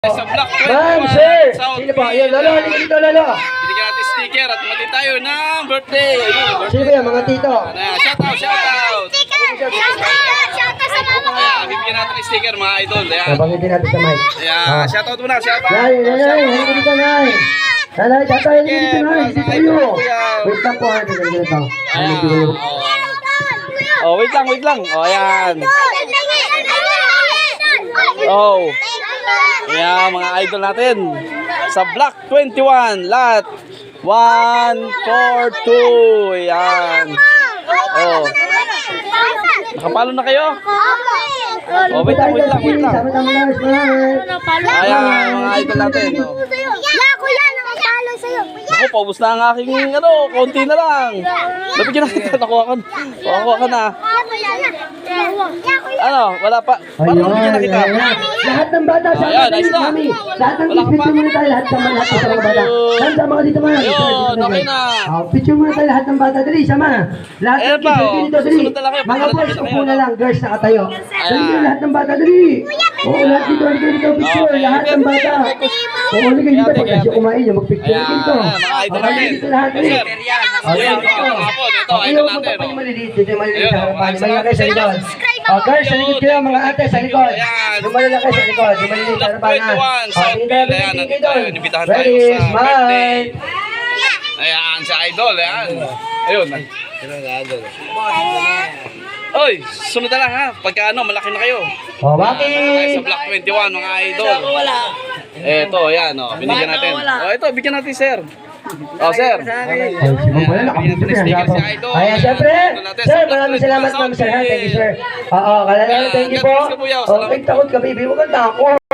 Sa Block 21, Ma'am, sir! South Sino ba? Beach. Ayan, lalo, halika dito, lalo. Binigyan natin sticker at mati tayo ng birthday. Sino ba yan, mga tito? Ayan, shout out, shout out. Shoutout sa mama ko. Ayan, bibigyan natin ng sticker mga idol. Ayan, Nabangitin natin sa mic. ayan, shout out muna, shout out. Nay, halika dito, nay. Nanay, tatay, halika dito, nay. Dito kayo. Wait lang po, halika dito. Ayan, oh, wait lang. Oh, ayan. Oh. Ayan, mga idol natin. Sa Block 21, lot 1, 4, 2. Ayan. Oh. Nakapalo na kayo? Oh, wait lang. Sama-sama na, smile. Ayan, mga idol natin. Oh. Kuya, nakapalo sa'yo. Ako, paubos na ang aking, konti na lang. Nabigyan na kita, nakuha ka na. Ano, wala pa. Parang nabigyan na kita. Lahat ng bata, sama Ayan, na nice dito, na. mami. Lahat ng Wala ka picture pa. muna tayo, lahat ng mga bata. Sama ka dito, mami. Ayun, okay na. Picture muna tayo, lahat ng bata. Dali, sama. Lahat Ayan ng pa, picture oh. dito, dali. Susunod na lang kayo. Mga Pagkatapos boys, na upo kayo, na lang. Girls, nakatayo. Dali, Ayan. lahat ng bata, dali. Oo, lahat dito, dito, picture. Okay. Lahat ng bata. Oo, halika dito. Pag kasi kumain nyo, mag-picture Ayan, dito. mga idol Okay, natin. dito lahat, dali. Sir, ayun, ito, idol natin. Ito yung maliliit, ito yung maliliit Ayun, sa harapan. oh, May kayo sa likod. Girls, sa likod kayo, mga ate, sa likod. Ayan. Yung malalaki sa likod, yung maliliit sa harapan. Block 21, South Beach. Ayan, nandito tayo. Inibitahan tayo Ready, sa birthday. smile. Ayan, si idol, ayan. Ayun. Oy, sunod na lang ha. Pagka malaki na kayo. Oh, Tayo bakit? sa Block 21, mga idol. Eto, ayan, binigyan natin. Ito, bigyan natin, sir. Sir. Ay, si Ma'am wala, nakapito Bigyan natin siya. sticker si Idol. Ayan, syempre. Idol natin sa Sir, Block maraming 21, salamat, South ma'am, sir. Thank you, Beach. sir. Oo, kalala, thank you God po. bless ka, kuya. Oh, takot ka, baby. Huwag kang takot.